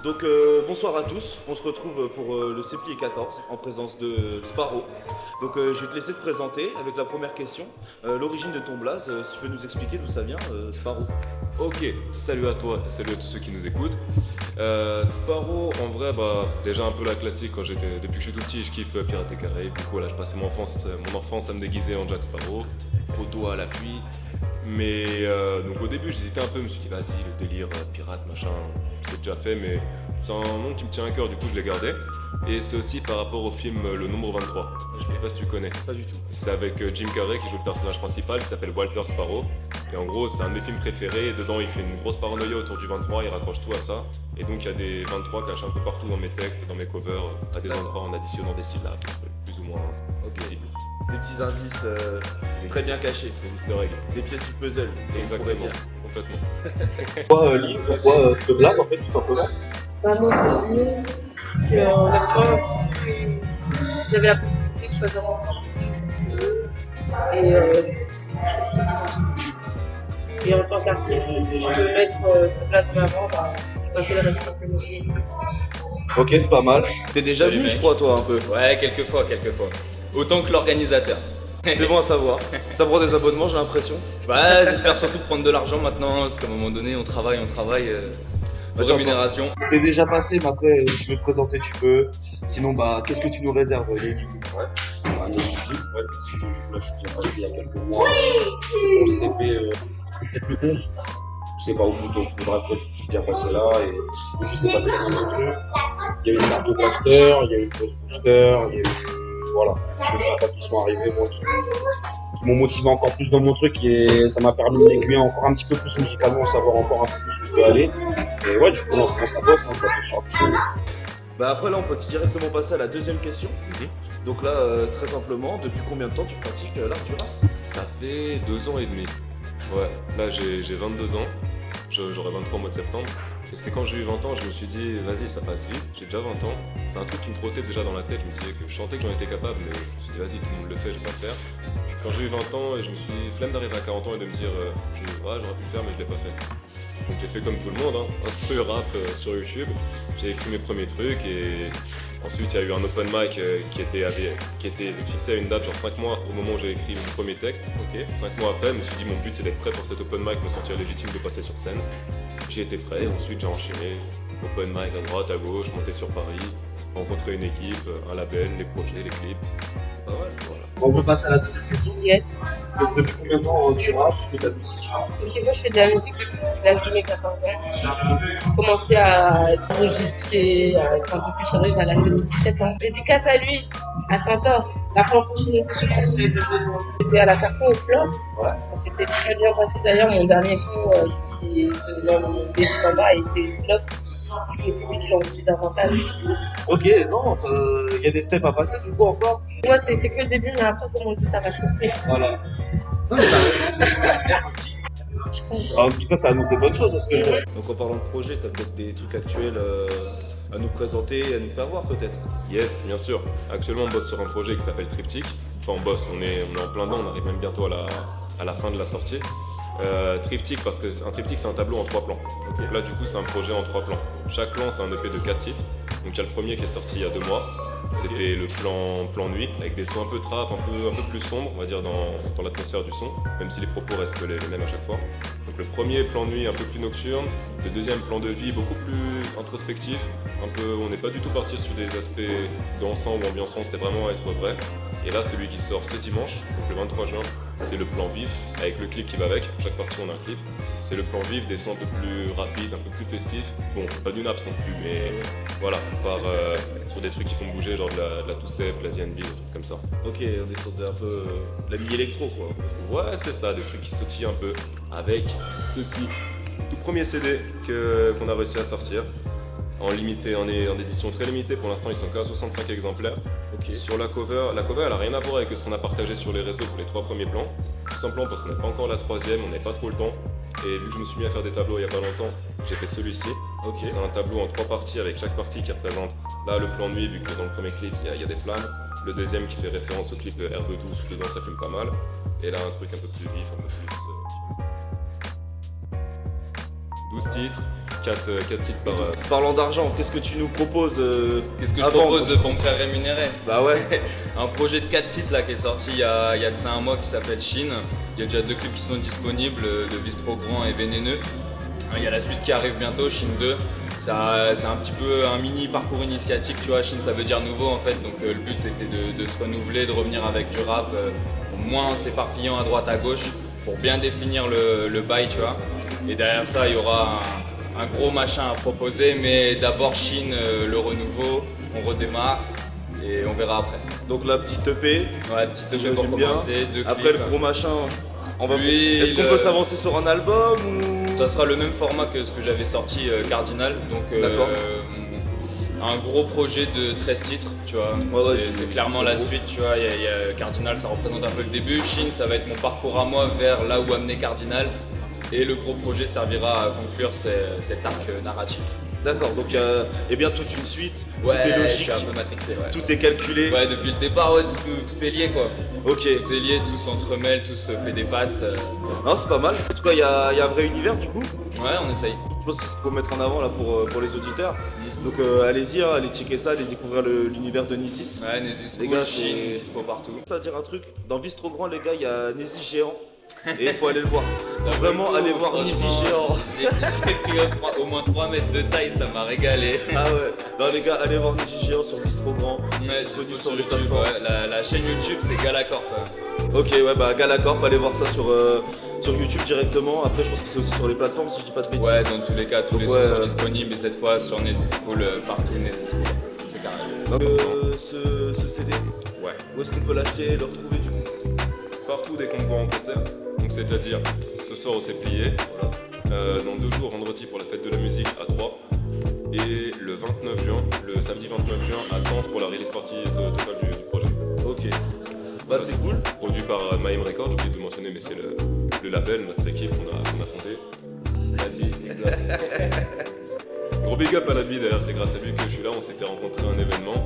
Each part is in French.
Donc bonsoir à tous, on se retrouve pour le CPI 14 en présence de Sparrow. Donc je vais te laisser te présenter avec la première question. L'origine de ton blaze, si tu peux nous expliquer d'où ça vient, Sparrow. Ok, salut à toi, salut à tous ceux qui nous écoutent. Sparrow, en vrai, déjà un peu la classique depuis que je suis tout petit, je kiffe Pirates des Caraïbes. Du coup, là, je passais mon enfance à me déguiser en Jack Sparrow, photo à l'appui. Mais donc au début, j'hésitais un peu, je me suis dit, vas-y, le délire pirate, machin, c'est déjà fait, mais c'est un nom qui me tient à cœur, du coup, je l'ai gardé. Et c'est aussi par rapport au film Le Nombre 23. Je sais pas si tu connais. Pas du tout. C'est avec Jim Carrey qui joue le personnage principal, qui s'appelle Walter Sparrow. Et en gros, c'est un de mes films préférés. Et dedans, il fait une grosse paranoïa autour du 23, il raccroche tout à ça. Et donc, il y a des 23 cachés un peu partout dans mes textes, dans mes covers, à des endroits en additionnant des syllabes, plus ou moins visibles. Des petits indices très bien cachés, Les easter eggs. des pièces du puzzle, on pourrait Exactement, dire. complètement. Pourquoi Lille? Pourquoi ce blaze en fait tout simplement? Vraiment, c'est bien. Parce que en France, j'avais la possibilité de choisir mon camp, ça c'est mieux. Et c'est quelque chose qui m'importe. Et en tant qu'artiste, si je peux mettre ce place en avant, je peux le reste mieux. Ok, c'est pas mal. T'es déjà Salut, venu, mec. je crois, toi, un peu. Ouais, quelques fois. Autant que l'organisateur. C'est bon à savoir. Ça prend des abonnements, j'ai l'impression. Ouais, j'espère surtout prendre de l'argent maintenant, parce qu'à un moment donné, on travaille, Bah, de rémunération. T'es déjà passé, mais après je vais te présenter, tu peux. Sinon, qu'est-ce que tu nous réserves, les Lille? Ouais, effectivement, je suis déjà passé il y a quelques mois. Au CP, c'était peut-être le 11. Je sais pas au bout, donc bref, je suis déjà passé là et il s'est passé plein de trucs. Il y a eu le marteau blaster, il y a eu le post booster, il y a eu voilà, des choses sympas qui sont arrivées, moi, qui m'ont motivé encore plus dans mon truc et ça m'a permis de m'aiguiller encore un petit peu plus musicalement, savoir encore un peu plus où je peux aller. Et ouais, du coup, on se prend sa bosse, ça peut se faire. Bah après là, on peut directement passer à la deuxième question. Donc là, très simplement, depuis combien de temps tu pratiques l'art du rap? Ça fait 2 ans et demi. Ouais, là j'ai 22 ans, j'aurai 23 au mois de septembre. Et c'est quand j'ai eu 20 ans, je me suis dit, vas-y, ça passe vite, j'ai déjà 20 ans. C'est un truc qui me trottait déjà dans la tête, je me disais que je sentais que j'en étais capable, mais je me suis dit, vas-y, tout le monde le fait, je vais pas le faire. Puis quand j'ai eu 20 ans, je me suis dit, flemme d'arriver à 40 ans et de me dire, ouais, j'aurais pu le faire, mais je l'ai pas fait. Donc j'ai fait comme tout le monde, instru rap sur YouTube. J'ai écrit mes premiers trucs et ensuite il y a eu un open mic qui était fixé à une date, genre 5 mois au moment où j'ai écrit mon premier texte. 5 mois après, je me suis dit mon but c'est d'être prêt pour cet open mic, me sentir légitime de passer sur scène. J'ai été prêt, ensuite j'ai enchaîné, open mic à droite, à gauche, monté sur Paris, rencontré une équipe, un label, les projets, les clips. C'est pas mal, voilà. On peut passer à la deuxième question. Yes. Donc, depuis combien de temps tu rappes, tu fais de la musique? Ok, moi je fais de la musique depuis l'âge de mes 14 ans. J'ai commencé à être enregistrée, à être un peu plus sérieuse à l'âge de mes 17 ans. Dédicace à lui, à Saint-Or. La première fois que je suis montée sur scène, j'avais besoin. C'était à la carton au flop. Ouais. Ça s'était très bien passé. D'ailleurs, mon dernier son qui se nomme Baby Bamba a été flop. Parce que le public l'a envie davantage. Ok, non, il y a des steps à passer du coup encore. Moi, c'est que le début, mais après, comme on dit, ça va chauffer. Voilà. En tout cas, ça annonce des bonnes choses, à ce que je dirais. Donc en parlant de projet, t'as peut-être des trucs actuels à nous présenter, à nous faire voir peut-être. Yes, bien sûr. Actuellement, on bosse sur un projet qui s'appelle Triptyque. Enfin, on est en plein dedans, on arrive même bientôt à la fin de la sortie. Triptyque, parce qu'un triptyque, c'est un tableau en 3 plans. Donc là, du coup, c'est un projet en 3 plans. Chaque plan, c'est un EP de 4 titres. Donc il y a le premier qui est sorti il y a 2 mois. C'était le plan nuit, avec des sons un peu trap, un peu plus sombres, on va dire, dans l'atmosphère du son, même si les propos restent les mêmes à chaque fois. Donc le premier plan nuit un peu plus nocturne, le deuxième plan de vie beaucoup plus introspectif, on n'est pas du tout parti sur des aspects dansants ou ambiançants, c'était vraiment être vrai. Et là, celui qui sort ce dimanche, donc le 23 juin, c'est le plan vif, avec le clip qui va avec. Chaque partie, on a un clip. C'est le plan vif, des sons un peu plus rapides, un peu plus festifs. Bon, on fait pas du naps non plus, mais voilà, on part sur des trucs qui font bouger, genre de la two-step, de la D&B, des trucs comme ça. Ok, on est sur un peu la mi-électro quoi. Ouais, c'est ça, des trucs qui sautillent un peu, avec ceci, tout premier CD qu'on a réussi à sortir. En limité, en édition très limitée, pour l'instant ils sont qu'à 65 exemplaires. Ok. Sur la cover elle a rien à voir avec ce qu'on a partagé sur les réseaux pour les 3 premiers plans. Tout simplement parce qu'on n'a pas encore la 3e, on n'a pas trop le temps. Et vu que je me suis mis à faire des tableaux il n'y a pas longtemps, j'ai fait celui-ci. Ok. C'est un tableau en 3 parties avec chaque partie qui représente là le plan de nuit, vu que dans le premier clip il y a des flammes. Le deuxième qui fait référence au clip de R212, où dedans ça fume pas mal. Et là un truc un peu plus vif, un peu plus... 12 titres, 4 titres par. Parlant d'argent, qu'est-ce que tu nous proposes Qu'est-ce que je avant, propose quoi pour me faire rémunérer? Bah ouais. Un projet de 4 titres là qui est sorti il y a de ça un mois qui s'appelle Chine. Il y a déjà 2 clips qui sont disponibles, de Vistro Grand et Vénéneux. Il y a la suite qui arrive bientôt, Chine 2. C'est un petit peu un mini parcours initiatique, tu vois. Chine ça veut dire nouveau en fait, donc le but c'était de se renouveler, de revenir avec du rap, moins s'éparpillant à droite à gauche pour bien définir le bail, tu vois. Et derrière ça il y aura un gros machin à proposer, mais d'abord Chine, le renouveau, on redémarre et on verra après. Donc la petite EP, Ouais, petite si je EP pour résume bien. commencer, 2 Après clips. le gros machin, Lui, est-ce qu'on peut s'avancer sur un album ou... Ça sera le même format que ce que j'avais sorti Cardinal, donc D'accord. un gros projet de 13 titres, tu vois. Ouais, C'est clairement c'est la gros. suite, tu vois. Il y a Cardinal, ça représente un peu le début. Chine, ça va être mon parcours à moi vers là où amener Cardinal. Et le gros projet servira à conclure cet arc narratif. D'accord, donc et bien toute une suite, tout est je logique, suis un peu matrixé, ouais. tout est calculé. Ouais, depuis le départ, ouais, tout est lié, quoi. Ok, Tout est lié, tout s'entremêle, tout se fait des passes. non c'est pas mal. En tout cas, il y a un vrai univers du coup. Ouais, on essaye. Je pense que c'est ce qu'il faut mettre en avant là pour les auditeurs. Donc allez-y, hein, allez checker ça, allez découvrir l'univers de Nisis. Ouais, Nésis Les Cool, gars, Chine, c'est- dispo partout. Ça va dire un truc, dans Vistro Grand les gars, il y a Nésis Géant et il faut aller le voir. Ça Faut vraiment vaut le coup, aller voir franchement. Nésis Géant. J'ai pris au moins 3 mètres de taille, ça m'a régalé. Ah ouais, non les gars, allez voir Nésis Géant sur Vistro Grand, c'est Ouais, disponible dispo sur les YouTube, plateformes. ouais. La chaîne YouTube, c'est Galacorp. Ok, ouais, bah Galacorp, allez voir ça sur YouTube directement. Après, je pense que c'est aussi sur les plateformes si je dis pas de bêtises. Ouais, dans tous les cas, tous les Ouais, sons sont disponibles et cette fois sur Nésis Cool, partout Nésis Cool. C'est carré. Donc, ce CD, Ouais. où est-ce qu'on peut l'acheter, le retrouver du coup? Partout dès qu'on me voit en concert. Donc c'est-à-dire ce soir au Séplier, voilà. Dans 2 jours vendredi pour la fête de la musique à 3. Et le 29 juin, le samedi 29 juin à Sens pour la release party totale du projet. Ok, bah c'est cool. Produit par Maïm Records, j'ai oublié de mentionner, mais c'est le label, notre équipe qu'on a fondé. Ladvi, Gros big up à Ladvi d'ailleurs, c'est grâce à lui que je suis là, on s'était rencontrés à un événement.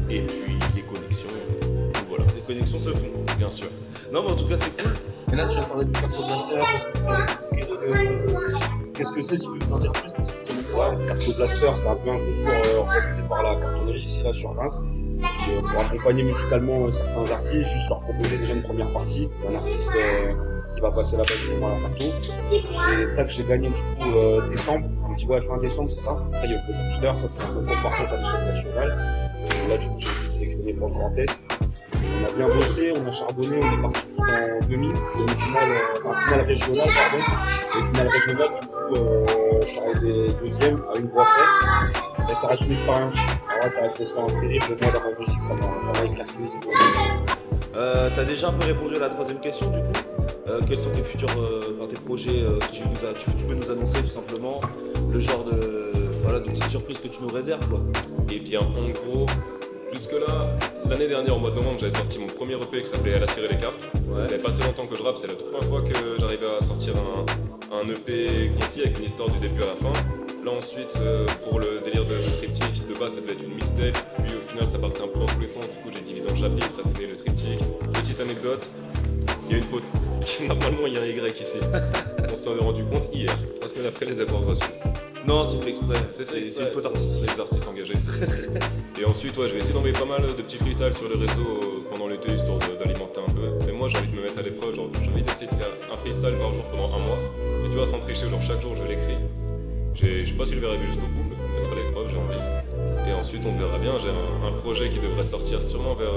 Et puis les connexions, donc voilà, Les connexions se font. bien sûr. Non, mais en tout cas, c'est cool. Et là, tu viens de parler du cartoblaster. Qu'est-ce que c'est, si tu peux nous en dire plus? Parce que, ouais, le cartoblaster, c'est un peu un concours organisé par la cartonnerie ici, là, sur Reims. Pour accompagner musicalement certains artistes, juste leur proposer déjà une première partie d'un artiste qui va passer là-bas justement à la carton. C'est ça que j'ai gagné du coup décembre, un petit ouais, fin décembre, c'est ça. Après, il y a le Buzz Booster, ça c'est un concours par contre à l'échelle nationale. Là, du coup, j'ai été sélectionné pour le Grand Est. On a bien bossé, on a charbonné, on est parti jusqu'en demi, finale régionale, pardon. Et finale régionale, du coup, je suis arrivé deuxième à une voix près. Et ça reste une expérience. Alors ouais, ça reste une expérience terrible. Moi, dans ma musique, ça m'a éclairci les idées. T'as déjà un peu répondu à la troisième question du coup. Quels sont tes futurs tes projets que tu peux nous annoncer tout simplement, le genre de petites surprises que tu nous réserves quoi. Et bien en gros, jusque-là, l'année dernière, au mois de novembre, j'avais sorti mon premier EP qui s'appelait Elle a tiré les cartes. Ouais. Ça fait pas très longtemps que je rappe, c'est la toute première fois que j'arrivais à sortir un EP concis avec une histoire du début à la fin. Là ensuite, pour le délire de triptyque, de base ça devait être une mixtape, puis au final ça partait un peu dans tous les sens, du coup j'ai divisé en chapitres, ça donnait le triptyque. Petite anecdote, il y a une faute. Normalement il y a un Y ici. On s'en est rendu compte hier, 3 semaines après les avoir reçus. Non, c'est fait exprès. C'est C'est une faute artistique. Les artistes engagés. Et ensuite, ouais, je vais essayer d'envoyer pas mal de petits freestyles sur les réseaux pendant l'été, histoire d'alimenter un peu. Mais moi, j'ai envie de me mettre à l'épreuve, genre, j'ai envie d'essayer de faire un freestyle par jour pendant un mois. Et tu vois, sans tricher, genre, chaque jour, je l'écris. Je sais pas si je le verrai jusqu'au bout, mais mettre à l'épreuve, j'ai envie. Et ensuite, on verra bien. J'ai un projet qui devrait sortir sûrement vers.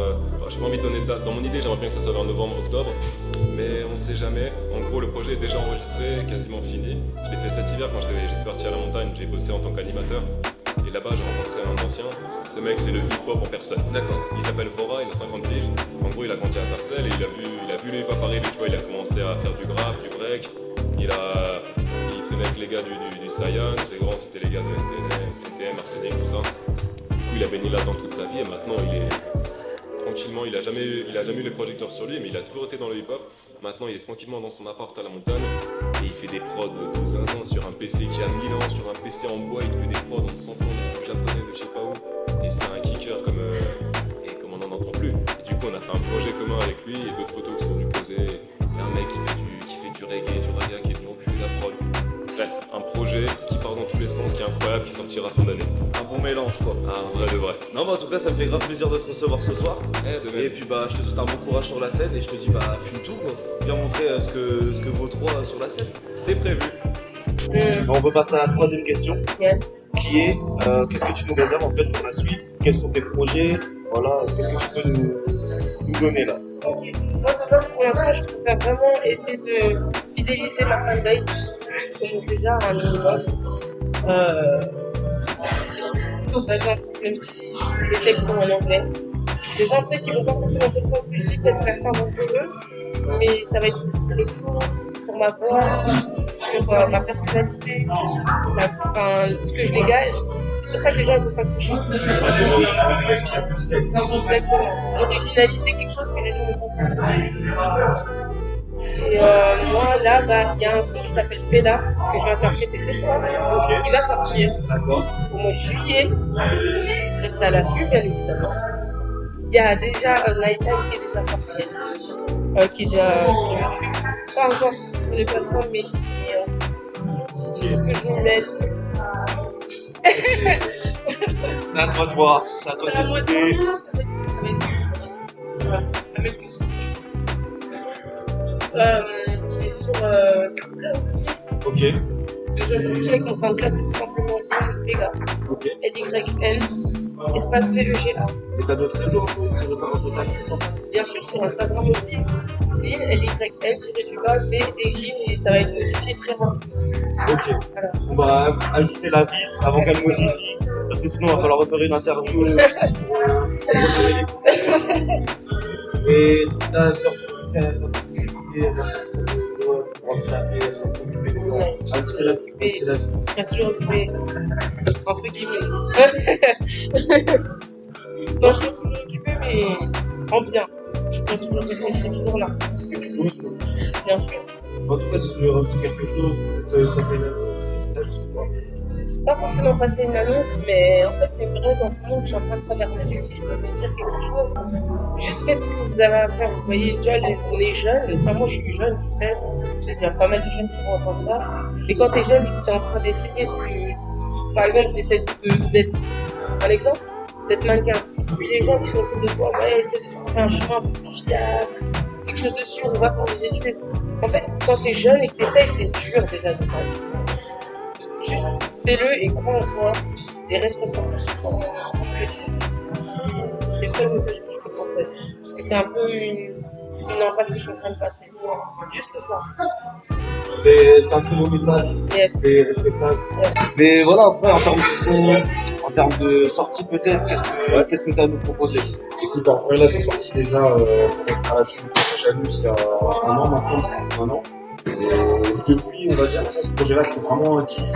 J'ai pas envie de donner de date. Dans mon idée, j'aimerais bien que ça soit vers novembre-octobre. Mais on sait jamais. En gros, le projet est déjà enregistré, quasiment fini. Je l'ai fait cet hiver quand j'étais parti à la montagne. J'ai bossé en tant qu'animateur. Et là-bas, j'ai rencontré un ancien. Ce mec, c'est le hip-hop en personne. D'accord. Il s'appelle Fora, il a 50 piges. En gros, il a grandi à Sarcelles et il a vu le hip-hop arriver. Tu vois, il a commencé à faire du graphe, du break. Il traînait avec les gars du Saiyan. Ses grands, c'était les gars de NTM, Arsenic, tout ça. Du coup, il a baigné là-dedans toute sa vie et maintenant, il est tranquillement. Il a jamais eu les projecteurs sur lui, mais il a toujours été dans le hip-hop. Maintenant, il est tranquillement dans son appart à la montagne et il fait des prods de zinzin sur un PC qui a 1000 ans, sur un PC en bois. Il te fait des prods en te sentant des trucs japonais de je sais pas où. Et c'est un kicker comme on n'en entend plus. Et du coup, on a fait un projet commun avec lui et d'autres potos qui sont venus poser. Et un mec qui fait du reggae, du raga, qui est venu enculer la prod. Bref, un projet qui part dans tous les sens, qui est incroyable, qui sortira fin d'année. Un bon mélange quoi. Un vrai de vrai. Non mais en tout cas ça me fait grave plaisir de te recevoir ce soir. De même. Et puis bah je te souhaite un bon courage sur la scène et je te dis bah fume tout quoi. Viens montrer ce que vaut 3 sur la scène. C'est prévu. On peut passer à la troisième question, Yes. qui est qu'est-ce que tu nous réserves en fait pour la suite? Quels sont tes projets? Voilà, qu'est-ce que tu peux nous donner là? Ok. Moi, de base, pour l'instant, je préfère vraiment essayer de fidéliser ma fanbase. Donc, déjà, un minimum. Plutôt basé, même si les textes sont en anglais. Les gens, peut-être, qu'ils vont pas forcément comprendre ce que je dis, peut-être certains d'entre eux, mais ça va être sur le fond, sur ma voix, sur ma personnalité, ce que je dégage. C'est sur ça que les gens vont s'accrocher. Exactement. L'originalité, quelque chose que les gens vont pas forcément. Et moi, là, il y a un son qui s'appelle Feda, que je vais interpréter ce soir, qui va sortir au mois de juillet. Reste à l'affût, bien évidemment. Il y a déjà Nighttime qui est déjà sorti, qui est déjà sur YouTube. Pas encore sur les plateformes, mais que je vous mette. C'est à toi de voir, c'est à toi de décider. Il est sur SoundCloud aussi. Ok. Je vais continuer avec mon SoundCloud, c'est tout simplement Vega. Ok. LYN, espace PEGA. Et t'as d'autres réseaux sur le Bien sûr, sur Instagram aussi. Lynn, LYN, VDJ, et ça va être modifié très rapidement. Ok. Voilà. On va ajouter la vite avant qu'elle modifie, parce que sinon il va falloir refaire une interview. Et t'as J'ai toujours occupé, entre guillemets. Non, je suis toujours occupé, mais en bien. Je peux toujours répondre, je suis toujours là. Parce que tu peux. Bien sûr. En tout cas, si tu veux rajouter quelque chose, peut-être passer Pas forcément passer une annonce, mais en fait, c'est vrai dans ce monde que je suis en train de traverser. Mais si je peux me dire quelque chose, juste faites ce que vous avez à faire. Vous voyez, déjà, on est jeunes. Enfin, moi, je suis jeune, tu sais. Il y a pas mal de jeunes qui vont entendre ça. Mais quand t'es jeune, tu es en train d'essayer ce que. Par exemple, tu essaies d'être. Un exemple, d'être mannequin. Puis les gens qui sont autour de toi, ouais, essaie de trouver un chemin plus fiable, quelque chose de sûr, on va faire des études. En fait, quand t'es jeune et que t'essayes, c'est dur déjà de base. Juste fais-le et crois en toi et reste concentré sur toi. C'est tout ce que je peux dire. C'est le seul message que je peux transmettre. Parce que c'est un peu une impasse que je suis en train de passer. Juste ça. C'est un très beau message, Yes. c'est respectable. Yes. Mais voilà, après, en termes de son, en termes de sortie peut-être, qu'est-ce que tu as à nous proposer? Écoute, en vrai, là, j'ai sorti déjà à la suite de Janus il y a un an maintenant, un an. Et depuis, on va dire, ça, ce projet-là, c'était vraiment un kiff.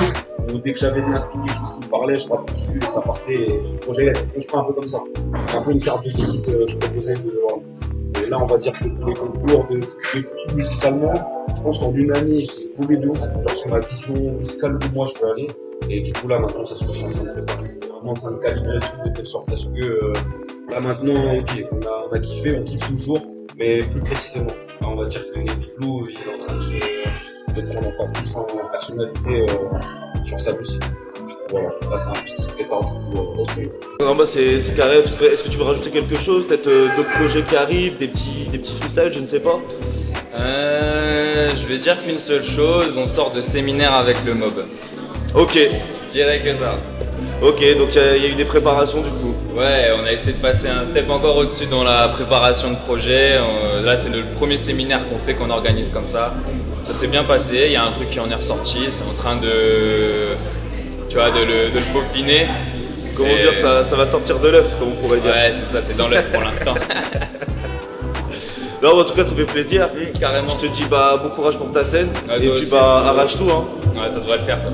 Dès que j'avais des inspirés, quelque chose qui me parlait, je tapais dessus et ça partait. Et ce projet-là était construit un peu comme ça. C'était un peu une carte de visite que je proposais de voir. Et là, on va dire que pour les concours, depuis musicalement, je pense qu'en une année, j'ai évolué de ouf, genre sur ma vision musicale où moi je peux aller. Et du coup, là, maintenant, c'est ce que je suis en train de préparer. Vraiment en train de calibrer tout de telle sorte à ce que là, maintenant, ok, on a kiffé, on kiffe toujours, mais plus précisément. Là, on va dire que Navy Blue, il est en train de prendre encore plus en personnalité sur sa musique. Voilà, là, c'est un peu ce qui se prépare du coup au ce moment. Non bah c'est carré, est-ce que tu veux rajouter quelque chose? Peut-être d'autres projets qui arrivent, des petits freestyles, je ne sais pas. Je vais dire qu'une seule chose, on sort de séminaire avec le mob. Ok, Je dirais que ça. ok, donc il y a eu des préparations du coup. Ouais, on a essayé de passer un step encore au-dessus dans la préparation de projet. Là, c'est le premier séminaire qu'on organise comme ça. Ça s'est bien passé, il y a un truc qui en est ressorti, c'est en train de le peaufiner. Comment Et- dire, ça va sortir de l'œuf, comme on pourrait dire. Ouais, c'est ça, c'est dans l'œuf pour l'instant. Non, en tout cas, ça fait plaisir. Carrément. Je te dis bah bon courage pour ta scène. Ouais, et toi puis aussi, bah faut- arrache tout hein. Ouais, ça devrait le faire ça.